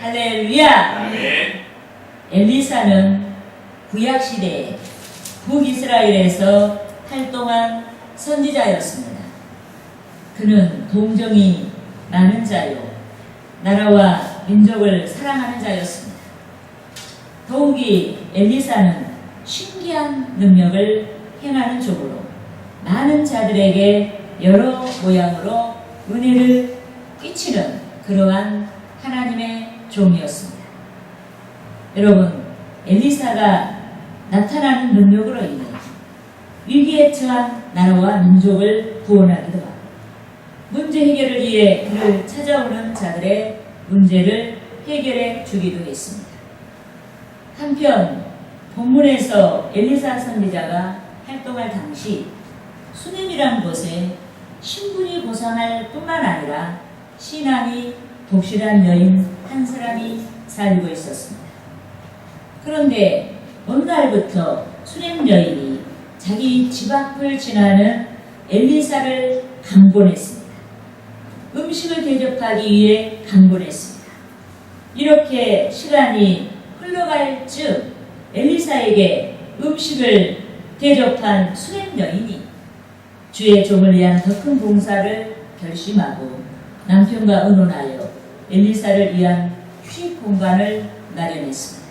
할렐루야. 아멘. 엘리사는 구약시대에 북이스라엘에서 활동한 선지자였습니다. 그는 동정이 많은 자요, 나라와 민족을 사랑하는 자였습니다. 더욱이 엘리사는 신기한 능력을 행하는 쪽으로 많은 자들에게 여러 모양으로 은혜를 끼치는 그러한 하나님의 종이었습니다. 여러분, 엘리사가 나타나는 능력으로 인해 위기에 처한 나라와 민족을 구원하기도 하고 문제 해결을 위해 그를 찾아오는 자들의 문제를 해결해 주기도 했습니다. 한편 본문에서 엘리사 선지자가 활동할 당시 수넴이란 곳에 신분이 고상할 뿐만 아니라 신앙이 독실한 여인 한 사람이 살고 있었습니다. 그런데 어느 날부터 수넴 여인이 자기 집 앞을 지나는 엘리사를 강권했습니다. 음식을 대접하기 위해 강권했습니다. 이렇게 시간이 흘러갈 즈음 엘리사에게 음식을 대접한 수넴 여인이 주의 종을 위한 더 큰 봉사를 결심하고 남편과 의논하여 엘리사를 위한 휴식 공간을 마련했습니다.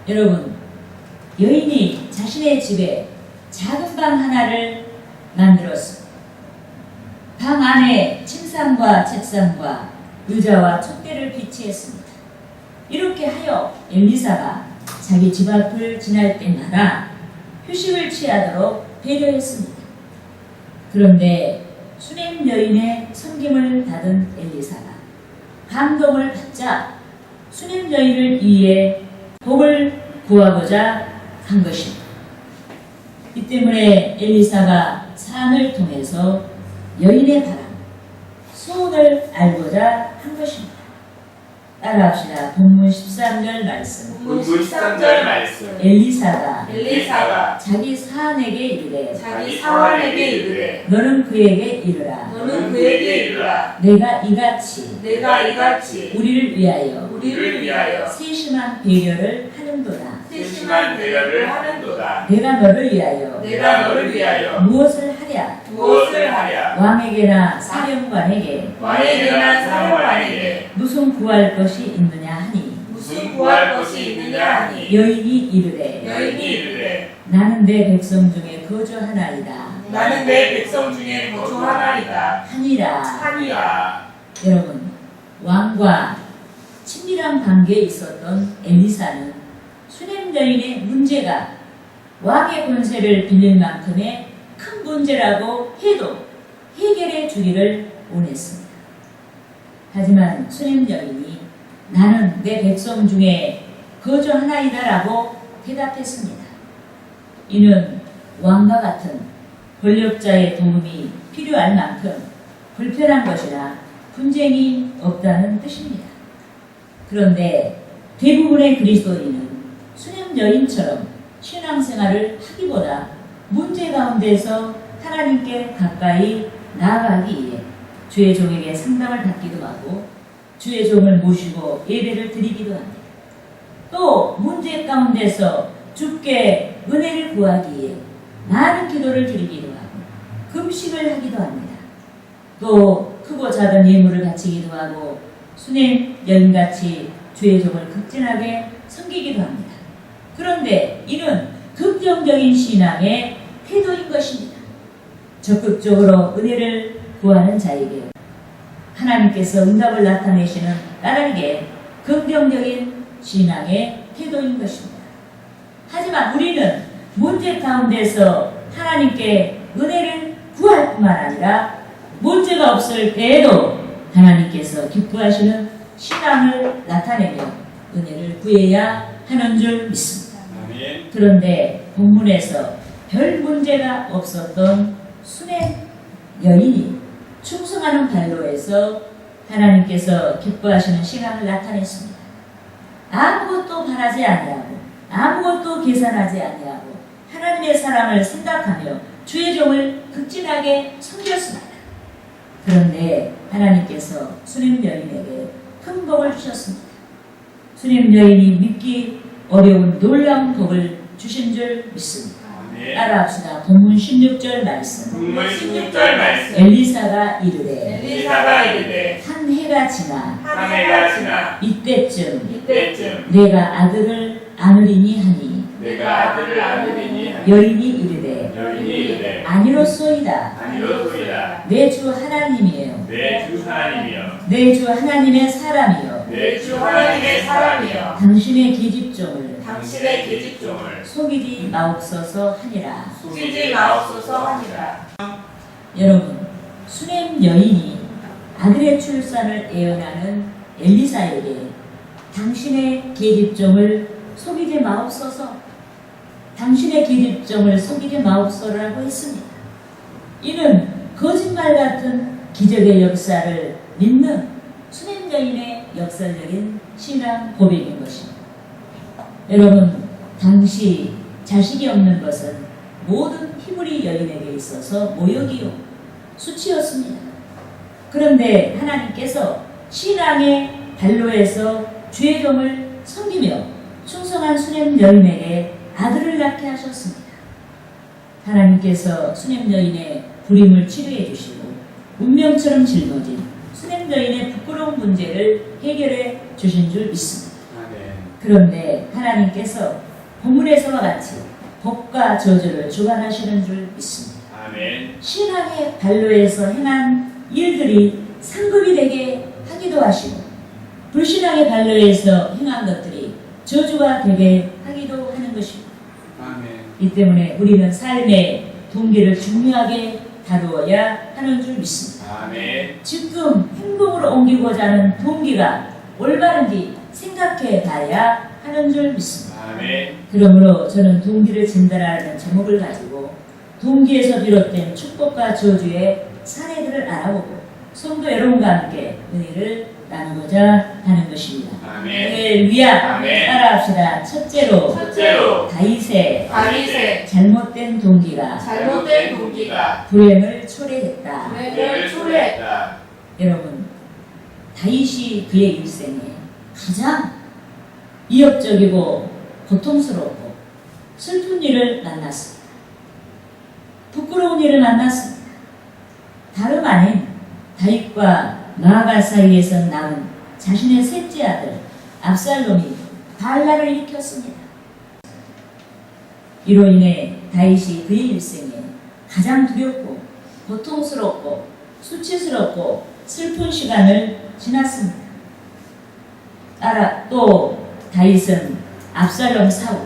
여러분, 여인이 자신의 집에 작은 방 하나를 만들었습니다. 방 안에 침상과 책상과 의자와 촛대를 비치했습니다. 이렇게 하여 엘리사가 자기 집 앞을 지날 때마다 휴식을 취하도록 배려했습니다. 그런데 수넴 여인의 섬김을 받은 엘리사가 감동을 받자 수넴 여인을 위해 복을 구하고자 한 것입니다. 이 때문에 엘리사가 산을 통해서 여인의 바람, 소원을 알고자 한 것입니다. 따라합시다. 본문 13절 말씀. 본문 13절 말씀. 엘리사가 자기 사환에게 이르되 너는 그에게 이르라. 내가 이같이 우리를 위하여 세심한 배려를 하는도다. 내가 너를 위하여 무엇을 하랴. 왕에게나 사령관에게 무슨 구할 것이 있느냐 하니 여인이 이르되 나는 내 백성 중에 거주하나이다. 하니라. 여러분, 왕과 친밀한 관계에 있었던 엘리사는 수넴 여인의 문제가 왕의 권세를 빌릴 만큼의 큰 문제라고 해도 해결해 주기를 원했습니다. 하지만 수넴 여인이 나는 내 백성 중에 거주하나이다라고 대답했습니다. 이는 왕과 같은 권력자의 도움이 필요할 만큼 불편한 것이라 분쟁이 없다는 뜻입니다. 그런데 대부분의 그리스도인은 수넴 여인처럼 신앙생활을 하기보다 문제 가운데서 하나님께 가까이 나아가기 위해 주의 종에게 상담을 받기도 하고 주의 종을 모시고 예배를 드리기도 합니다. 또 문제 가운데서 주께 은혜를 구하기 위해 많은 기도를 드리기도 하고 금식을 하기도 합니다. 또 크고 작은 예물을 바치기도 하고 수넴 여인같이 주의 종을 극진하게 섬기기도 합니다. 그런데 이는 긍정적인 신앙의 태도인 것입니다. 적극적으로 은혜를 구하는 자에게 하나님께서 응답을 나타내시는 까닭에 긍정적인 신앙의 태도인 것입니다. 하지만 우리는 문제 가운데서 하나님께 은혜를 구할 뿐만 아니라 문제가 없을 때에도 하나님께서 기뻐하시는 신앙을 나타내며 은혜를 구해야 하는 줄 믿습니다. 그런데 본문에서 별 문제가 없었던 수넴 여인이 충성하는 발로에서 하나님께서 기뻐하시는 신앙을 나타냈습니다. 아무것도 바라지 아니하고 아무것도 계산하지 아니하고 하나님의 사랑을 생각하며 주의 종을 극진하게 섬겼습니다. 그런데 하나님께서 수넴 여인에게 큰 복을 주셨습니다. 수냄 여인이 믿기 어려운 놀라운 복을 주신 줄 믿습니다. 아멘. 따라합시다. 본문 16절 말씀. 본문 16절 말씀. 엘리사가 이르되 엘리사가 이르되 한 해가 지나 한 해가 지나 이때쯤 이때쯤 내가 아들을 안으리니 하니 내가 아들을 안으리니 하니 여인이 이르되 여인이 이르되 아니로소이다. 아니로소이다. 내 주 하나님이에요. 내 주 하나님이여 내 주 하나님의 사람이요 내 주 하나님의 사람이여 당신의 계집종을 당신의 계집종을 속이지 마옵소서 하니라. 속이지 마옵소서 하니라. 여러분, 수냄 여인이 아들의 출산을 예언하는 엘리사에게 당신의 계집종을 속이지 마옵소서, 당신의 계집종을 속이지 마옵소서라고 했습니다. 이는 거짓말 같은 기적의 역사를 믿는 수냄 여인의 역설적인 신앙 고백인 것입니다. 여러분, 당시 자식이 없는 것은 모든 히브리 여인에게 있어서 모욕이요, 수치였습니다. 그런데 하나님께서 신앙의 발로에서 주의 종을 섬기며 충성한 수냄 여인에게 아들을 낳게 하셨습니다. 하나님께서 수냄 여인의 불임을 치료해 주시고 운명처럼 짊어진 수냄 여인의 부끄러운 문제를 해결해 주신 줄 믿습니다. 아멘. 그런데 하나님께서 본문에서와 같이 복과 저주를 주관하시는 줄 믿습니다. 아멘. 신앙의 발로에서 행한 일들이 상급이 되게 하기도 하시고 불신앙의 발로에서 행한 것들이 저주가 되게 하기도 하는 것입니다. 아멘. 이 때문에 우리는 삶의 동기를 중요하게 다루어야 하는 줄 믿습니다. 아멘. 지금 행동으로 옮기고자 하는 동기가 올바른지 생각해 봐야 하는 줄 믿습니다. 아멘. 그러므로 저는 동기를 진단하는 제목을 가지고 동기에서 비롯된 축복과 저주의 사례들을 알아보고 성도 여러분과 함께 은혜를 나누고자 하는 것입니다. 아멘. 할렐루야. 아멘. 따라합시다. 첫째로 첫째로 다윗의 다윗의 잘못된 동기가 잘못된 동기가 불행을 초래했다. 불행을 초래했다. 여러분, 다윗이 그의 일생에 가장 위협적이고 고통스럽고 슬픈 일을 만났습니다. 부끄러운 일을 만났습니다. 다름 아닌 다윗과 마아갈 사이에서 낳은 자신의 셋째 아들 압살롬이 반란을 일으켰습니다. 이로 인해 다윗이 그의 일생에 가장 두렵고 고통스럽고 수치스럽고 슬픈 시간을 지났습니다. 따라 또 다윗은 압살롬 사후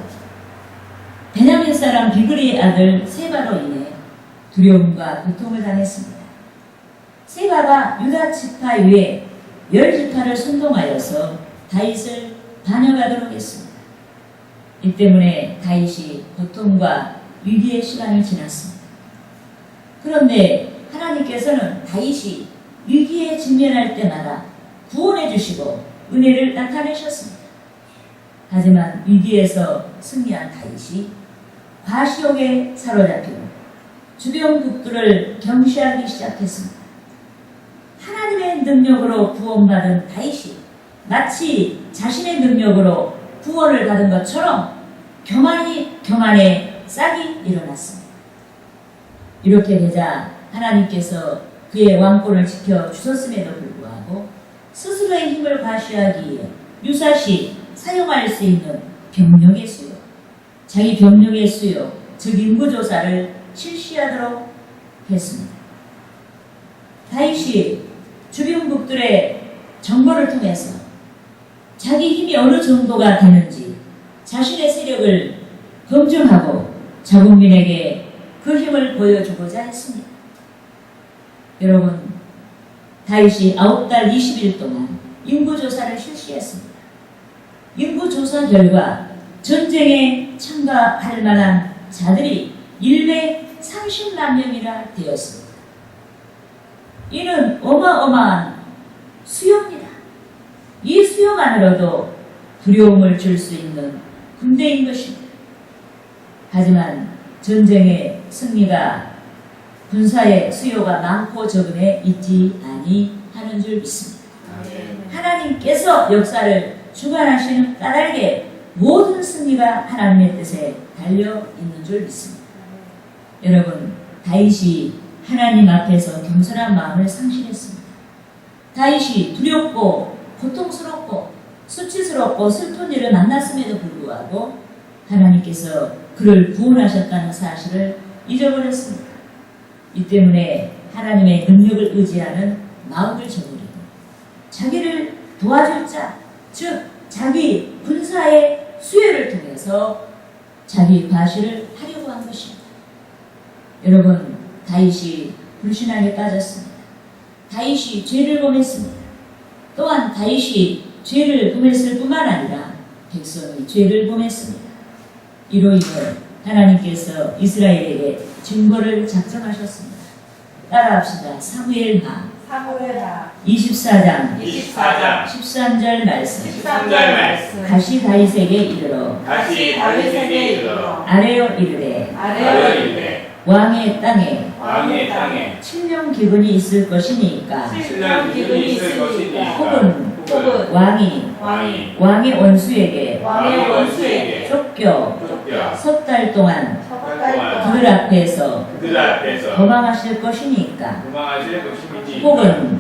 베냐민 사람 비그리의 아들 세바로 인해 두려움과 고통을 당했습니다. 세바가 유다 지파 위에 10지파를 선동하여서 다윗을 반역하도록 했습니다. 이 때문에 다윗이 고통과 위기의 시간을 지났습니다. 그런데 하나님께서는 다윗이 위기에 직면할 때마다 구원해 주시고 은혜를 나타내셨습니다. 하지만 위기에서 승리한 다윗이 과시욕에 사로잡히고 주변 북들을 경시하기 시작했습니다. 하나님의 능력으로 구원받은 다윗이 마치 자신의 능력으로 구원을 받은 것처럼 교만에 싹이 일어났습니다. 이렇게 되자 하나님께서 그의 왕권을 지켜주셨음에도 불구하고 스스로의 힘을 과시하기 위해 유사시 사용할 수 있는 병력의 수요, 자기 병력의 수요, 즉 인구조사를 실시하도록 했습니다. 다윗이 주변국들의 정보를 통해서 자기 힘이 어느 정도가 되는지 자신의 세력을 검증하고 자국민에게 그 힘을 보여주고자 했습니다. 여러분, 다윗이 9달 20일 동안 인구조사를 실시했습니다. 인구조사 결과 전쟁에 참가할 만한 자들이 130만 명이나 되었습니다. 이는 어마어마한 수요입니다. 이 수요만으로도 두려움을 줄 수 있는 군대인 것입니다. 하지만 전쟁의 승리가 군사의 수요가 많고 적음에 있지 아니하는 줄 믿습니다. 아멘. 하나님께서 역사를 주관하시는 까닭에 모든 승리가 하나님의 뜻에 달려 있는 줄 믿습니다. 여러분, 다윗이 하나님 앞에서 겸손한 마음을 상실했습니다. 다윗이 두렵고 고통스럽고 수치스럽고 슬픈 일을 만났음에도 불구하고 하나님께서 그를 구원하셨다는 사실을 잊어버렸습니다. 이 때문에 하나님의 능력을 의지하는 마음을 저버리고 자기를 도와줄 자, 즉 자기 군사의 수혜를 통해서 자기 과시를 하려고 한 것입니다. 여러분, 다윗이 불신앙에 빠졌습니다. 다윗이 죄를 범했습니다. 또한 다윗이 죄를 범했을 뿐만 아니라 백성이 죄를 범했습니다. 이로 인해 하나님께서 이스라엘에게 징벌을 작정하셨습니다. 따라합시다. 사무엘하 24장 13절 말씀. 다시 다윗에게 이르러 아뢰어 이르되 왕의 땅에 7년 기근이 있을 것이니까 혹은 왕의 원수에게 쫓겨 석 달 동안 그들 앞에서 도망하실 것이니까 혹은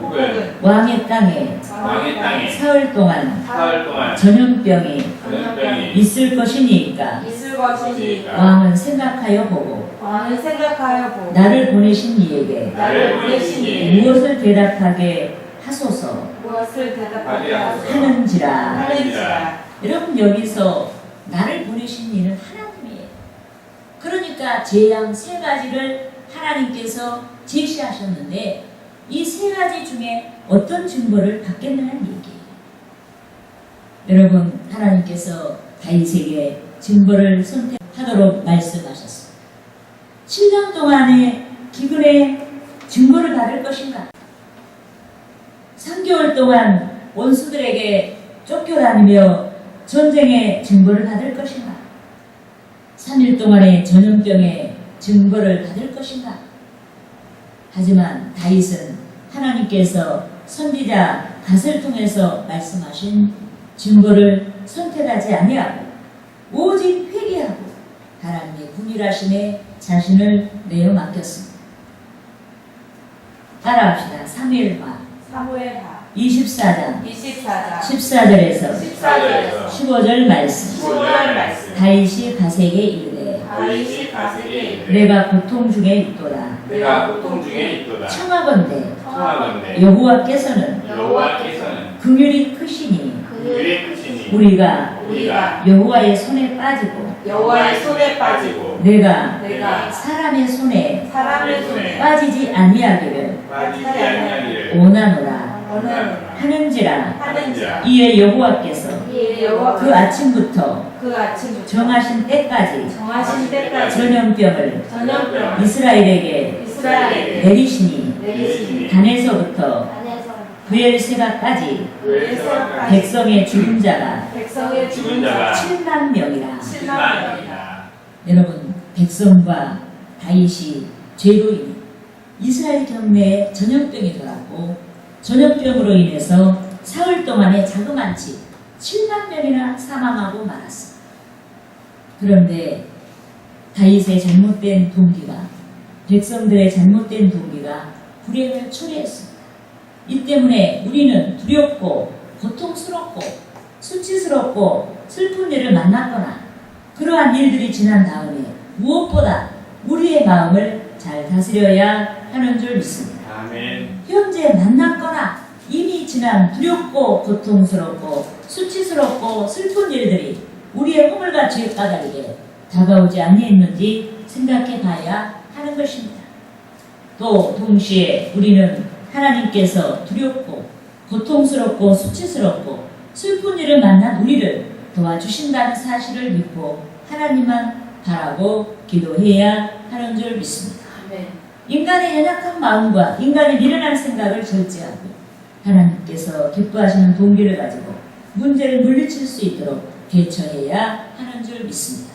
왕의 땅에 사흘 동안 전염병이 있을 것이니까 왕은 생각하여 보고 나를 보내신 이에게 무엇을 대답하게 하소서 하는지라. 여러분, 여기서 나를 보내신 이는 하나님이에요. 그러니까 재앙 세 가지를 하나님께서 제시하셨는데 이 세 가지 중에 어떤 증거를 받겠느냐는 얘기예요. 여러분, 하나님께서 다윗에게 증거를 선택하도록 말씀하셨습니다. 7년 동안의 기근의 증거를 받을 것인가? 3개월 동안 원수들에게 쫓겨다니며 전쟁의 증거를 받을 것인가? 3일 동안의 전염병의 증거를 받을 것인가? 하지만 다윗은 하나님께서 선지자 갓을 통해서 말씀하신 증거를 선택하지 아니하고 오직 회개하고 하나님의 궁일하심에 자신을 내어 맡겼습니다. 따라합시다. 사무엘하 24장 14절에서 15절 말씀. 다윗이 갓에게 이르되 내가 고통 중에 있도다. 청하건대 여호와께서는 긍휼이 크시니 우리가 여호와의 손에 빠지고 내가 사람의 손에 빠지지 아니하기를 원하노라 하는지라. 이에 여호와께서 그 아침부터 정하신 때까지 전염병을 이스라엘에게 내리시니 단에서부터 브엘세바까지 백성의 죽은 자가 7만 명이라. 여러분, 백성과 다윗이 죄로 인해 이스라엘 경내에 전염병이 돌았고 전염병으로 인해서 사흘 동안의 자그만치 7만 명이나 사망하고 말았습니다. 그런데 다윗의 잘못된 동기가, 백성들의 잘못된 동기가 불행을 초래했습니다. 이 때문에 우리는 두렵고 고통스럽고 수치스럽고 슬픈 일을 만났거나 그러한 일들이 지난 다음에 무엇보다 우리의 마음을 잘 다스려야 하는 줄 믿습니다. 아멘. 현재 만났거나 이미 지난 두렵고 고통스럽고 수치스럽고 슬픈 일들이 우리의 허물과 죄 까닭에 다가오지 아니했는지 생각해 봐야 하는 것입니다. 또 동시에 우리는 하나님께서 두렵고 고통스럽고 수치스럽고 슬픈 일을 만난 우리를 도와주신다는 사실을 믿고 하나님만 바라고 기도해야 하는 줄 믿습니다. 인간의 연약한 마음과 인간의 미련한 생각을 절제하고 하나님께서 기뻐하시는 동기를 가지고 문제를 물리칠 수 있도록 대처해야 하는 줄 믿습니다.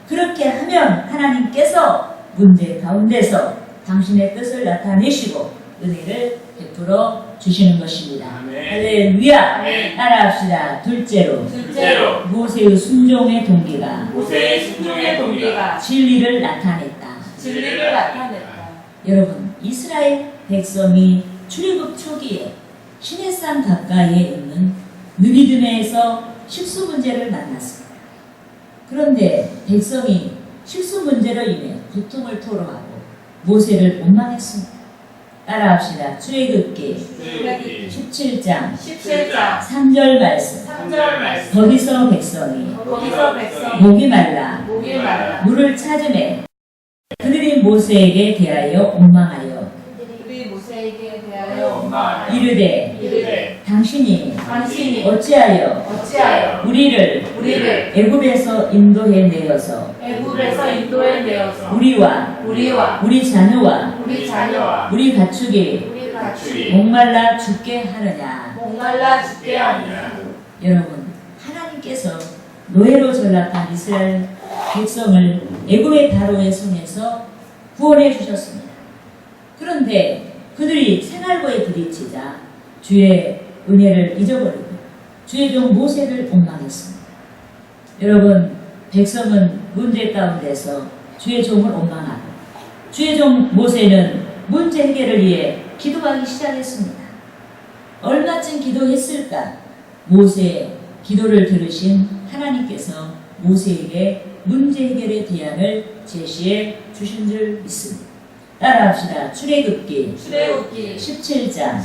그렇게 하면 하나님께서 문제 가운데서 당신의 뜻을 나타내시고 은혜를 베풀어 주시는 것입니다. 아멘. 할렐루야. 아멘. 따라합시다. 둘째로 둘째로 모세의 순종의 동기가 모세의 순종의 동기가 진리를 나타냈다. 진리를 나타냈다. 여러분, 이스라엘 백성이 출애굽 초기에 시내산 가까이에 있는 느비드네에서 식수 문제를 만났습니다. 그런데 백성이 식수 문제로 인해 고통을 토로하고 모세를 원망했습니다. 따라합시다. 출애굽기 출애굽기 17장 17장 3절 말씀. 3절 말씀. 거기서 백성이 거기서 백성이 목이 말라 목이 말라 물을 찾으매 그들이 모세에게 대하여 원망하여 그들이 모세에게 대하여 원망하여 이르되 이르되 당신이 당신이 어찌하여 우리를 애굽에서 인도해 내어서 애굽에서 인도에 내어서 우리와 우리 자녀와 우리 가축이 가축이 목말라 죽게 하느냐. 목말라 죽게 하느냐. 여러분, 하나님께서 노예로 전락한 이스라엘 백성을 애굽의 바로의 손에서 구원해 주셨습니다. 그런데 그들이 생활고에 부딪히자 주의 은혜를 잊어버리고 주의 종 모세를 원망했습니다. 여러분, 백성은 문제 가운데서 주의 종을 원망하고 주의 종 모세는 문제 해결을 위해 기도하기 시작했습니다. 얼마쯤 기도했을까? 모세의 기도를 들으신 하나님께서 모세에게 문제 해결의 대안을 제시해 주신 줄 믿습니다. 따라합시다. 출애굽기 17장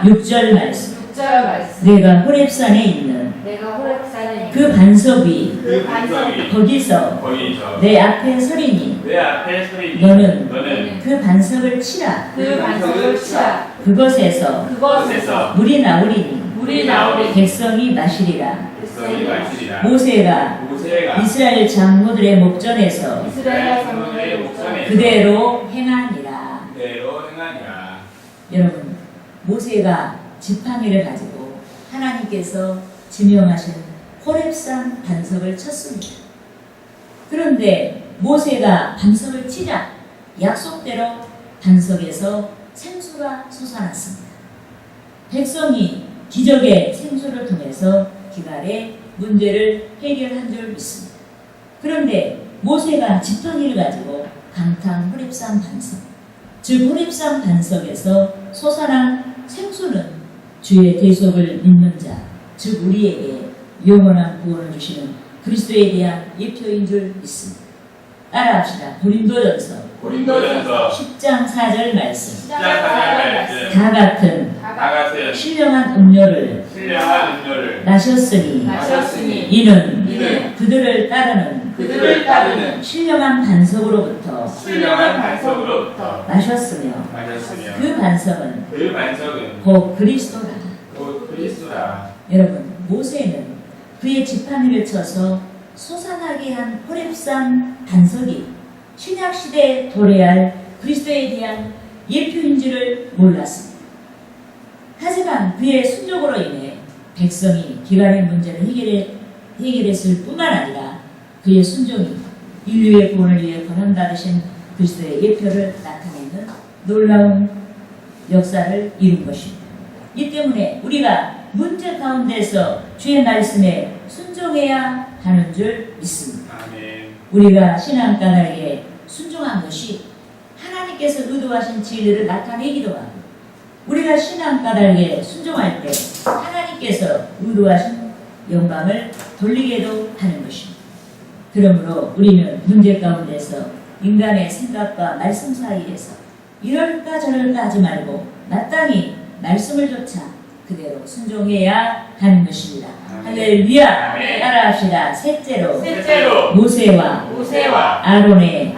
6절 말씀. 6절 말씀. 내가 호렙산에 있는 내가 호렙산에 그 반석이 그 반석이 거기서 내 앞에 서리니 내 앞에 서리니 너는 그 반석을 치라. 그 반석을 치라. 그것에서 그것에서 물이 나오리니 물이 나오리니 백성이 마시리라. 백성이 마시리라. 모세가 이스라엘 장로들의 목전에서 이스라엘 장로들의 목전에 그대로 행하니라. 그대로 행하니라. 여러분, 모세가 지팡이를 가지고 하나님께서 지명하신 호렙산 반석을 쳤습니다. 그런데 모세가 반석을 치자 약속대로 반석에서 생수가 솟아났습니다. 백성이 기적의 생수를 통해서 기갈의 문제를 해결한 줄 믿습니다. 그런데 모세가 지팡이를 가지고 강탄 호렙산 반석, 즉 호렙산 반석에서 솟아난 생수는 주의 대속을 믿는 자, 즉 우리에게 영원한 구원을 주시는 그리스도에 대한 예표인 줄 믿습니다. 따라합시다. 고린도전서 10장 4절 말씀. 다 같은 신령한 음료를 마셨으니 이는 그들을 따르는 신령한 반석으로부터 마셨으며 그 반석은 곧 그리스도라. 여러분, 모세는 그의 지팡이를 쳐서 솟아나게 한 호렙산 반석이 신약시대에 도래할 그리스도에 대한 예표인 줄을 몰랐습니다. 하지만 그의 순종으로 인해 백성이 기갈의 문제를 해결했을 뿐만 아니라 그의 순종이 인류의 구원을 위해 권한받으신 그리스도의 예표를 나타내는 놀라운 역사를 이룬 것입니다. 이 때문에 우리가 문제 가운데서 주의 말씀에 순종해야 하는 줄 믿습니다. 아멘. 우리가 신앙 까닭에 순종한 것이 하나님께서 의도하신 진리를 나타내기도 하고 우리가 신앙 까닭에 순종할 때 하나님께서 의도하신 영광을 돌리게도 하는 것입니다. 그러므로 우리는 문제 가운데서 인간의 생각과 말씀 사이에서 이럴까 저럴까 하지 말고 마땅히 말씀을 쫓아 그대로 순종해야 하는 것입니다. 할렐루야. 따라합시다. 셋째로 모세와 아론의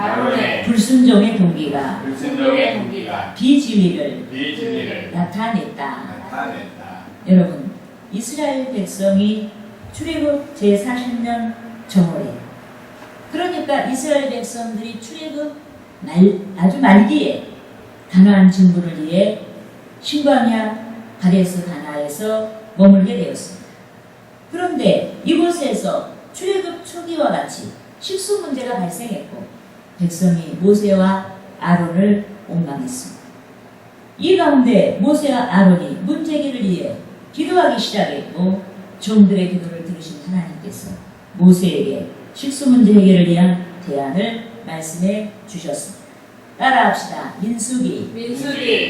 불순종의 동기가 비진리를 나타냈다. 여러분, 이스라엘 백성이 출애굽 제40년 정월에, 그러니까 이스라엘 백성들이 출애굽 아주 말기에 가나안 진군을 위해 신광야 가데스 바네아에서 머물게 되었습니다. 그런데 이곳에서 출애굽 초기와 같이 식수 문제가 발생했고 백성이 모세와 아론을 원망했습니다. 이 가운데 모세와 아론이 문제기를 위해 기도하기 시작했고 종들의 기도를 들으신 하나님께서 모세에게 식수 문제 해결을 위한 대안을 말씀해 주셨습니다. 따라합시다. 민수기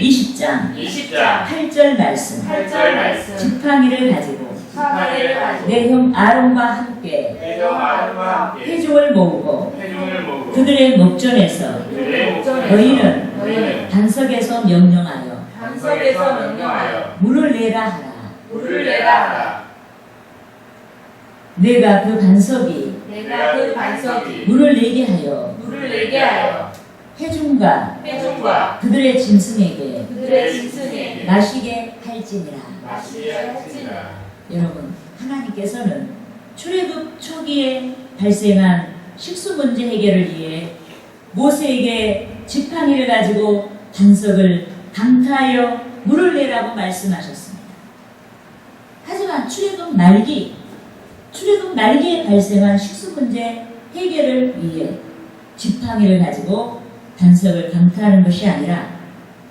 20장 8절 말씀. 지팡이를 가지고 내 형 아론과 함께 회중을 모으고 그들의 목전에서 너희는 반석에서 명령하여 물을 내라 하라. 내가 그 반석이 물을 내게 하여 회중과 그들의 짐승에게 마시게 할지니라. 여러분, 하나님께서는 출애굽 초기에 발생한 식수 문제 해결을 위해 모세에게 지팡이를 가지고 반석을 강타하여 물을 내라고 말씀하셨습니다. 하지만 출애굽 말기에 발생한 식수 문제 해결을 위해 지팡이를 가지고 반석을 강타하는 것이 아니라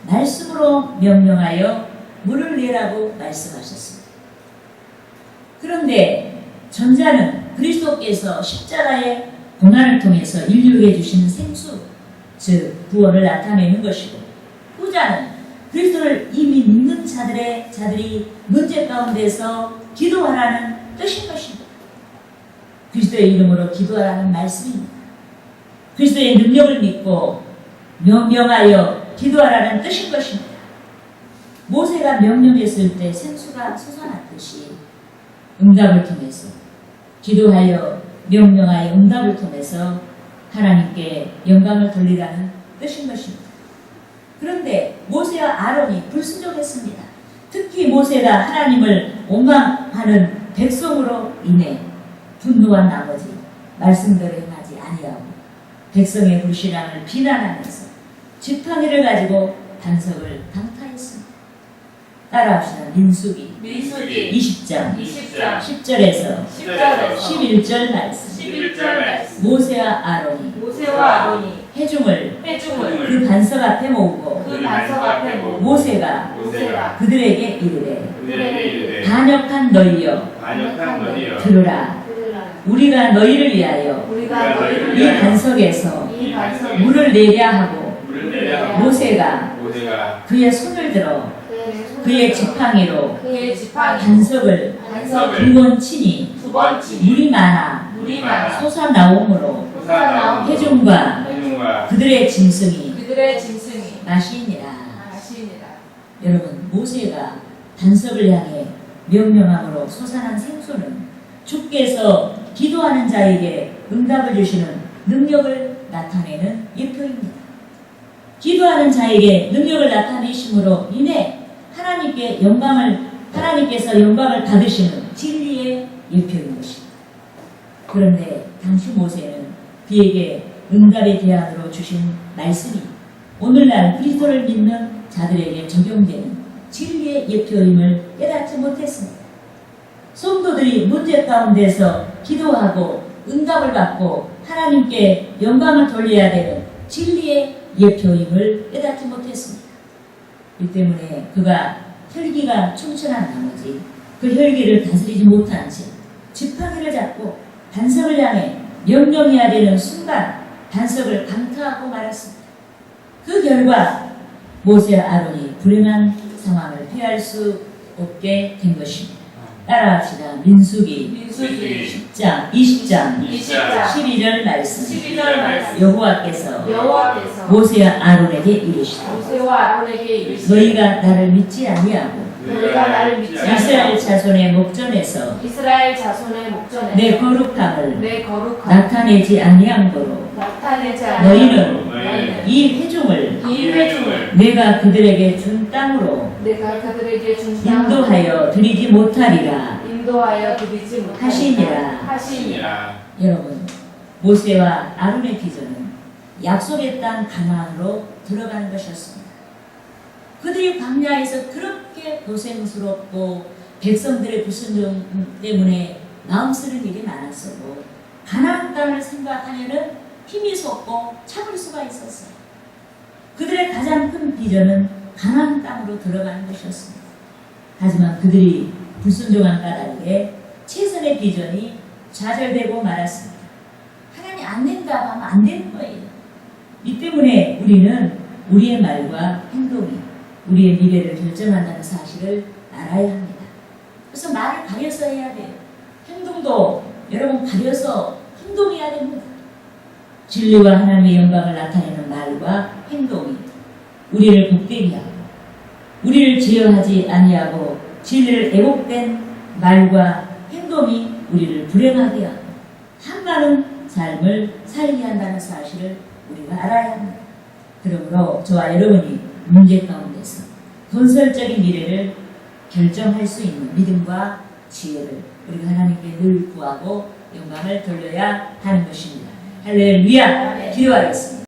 말씀으로 명령하여 물을 내라고 말씀하셨습니다. 그런데 전자는 그리스도께서 십자가의 고난을 통해서 인류에게 주시는 생수, 즉 구원을 나타내는 것이고, 후자는 그리스도를 이미 믿는 자들이 문제 가운데서 기도하라는 뜻인 것입니다. 그리스도의 이름으로 기도하라는 말씀입니다. 그리스도의 능력을 믿고 명령하여 기도하라는 뜻인 것입니다. 모세가 명령했을 때 생수가 솟아났듯이 응답을 통해서 기도하여 명령하여 응답을 통해서 하나님께 영광을 돌리라는 뜻인 것입니다. 그런데 모세와 아론이 불순종했습니다. 특히 모세가 하나님을 원망하는 백성으로 인해 분노한 나머지 말씀대로 행하지 아니하고 백성의 불신앙을 비난하면서 지팡이를 가지고 반석을 강타했습니다. 따라합시다. 민수기 20장 10절에서 11절 말씀. 모세와 아론이 회중을 그 반석 앞에 모으고 모세가 그들에게 이르되 반역한 너희여 들으라. 우리가 너희를 위하여 이 반석에서 물을 내랴 하고 모세가 그의 손을 들어 그의 지팡이로 반석을 두 번 치니 물이 많아 솟아나오므로 회중과 그들의 짐승이 마시니라. 여러분, 모세가 반석을 향해 명령함으로 솟아난 생수는 주께서 기도하는 자에게 응답을 주시는 능력을 나타내는 예표입니다. 기도하는 자에게 능력을 나타내심으로 인해 하나님께서 영광을 받으시는 진리의 예표인 것입니다. 그런데 당시 모세는 그에게 응답의 대안으로 주신 말씀이 오늘날 그리스도를 믿는 자들에게 적용되는 진리의 예표임을 깨닫지 못했습니다. 성도들이 문제 가운데서 기도하고 응답을 받고 하나님께 영광을 돌려야 되는 진리의 예표임을 깨닫지 못했습니다. 이 때문에 그가 혈기가 충천한 나머지 그 혈기를 다스리지 못한 채 지팡이를 잡고 반석을 향해 명령해야 되는 순간 반석을 강타하고 말았습니다. 그 결과 모세와 아론이 불행한 상황을 피할 수 없게 된 것입니다. 따라합시다. 민수기 10장 20장 12절 말씀. 여호와께서 모세와 아론에게 이르시되 너희가 나를 믿지 아니하고 이스라엘 자손의 목전에서 내 거룩함을 나타내지 아니함으로 너희는 이 회중을 내가 그들에게 준 땅으로 인도하여 드리지 못하리라 하시니라. 여러분, 모세와 아론의 비전은 약속의 땅 가나안으로 들어가는 것이었습니다. 그들이 광야에서 그렇게 고생스럽고 백성들의 불순종 때문에 마음 쓰는 일이 많았어도 가나안 땅을 생각하면은 힘이 솟고 참을 수가 있었어요. 그들의 가장 큰 비전은 가나안 땅으로 들어가는 것이었습니다. 하지만 그들이 불순종한 까닭에 최선의 비전이 좌절되고 말았습니다. 하나님 안 된다고 하면 안 되는 거예요. 이 때문에 우리는 우리의 말과 행동이 우리의 미래를 결정한다는 사실을 알아야 합니다. 그래서 말을 가려서 해야 돼요. 행동도 여러분 가려서 행동해야 됩니다. 진리와 하나님의 영광을 나타내는 말과 행동이 우리를 복되게 하고 우리를 제어하지 아니하고 진리를 애곡된 말과 행동이 우리를 불행하게 하고 한가는 삶을 살게 한다는 사실을 우리가 알아야 합니다. 그러므로 저와 여러분이 문제 가운데서 건설적인 미래를 결정할 수 있는 믿음과 지혜를 우리가 하나님께 늘 구하고 영광을 돌려야 하는 것입니다. 할렐루야! 기도하겠습니다.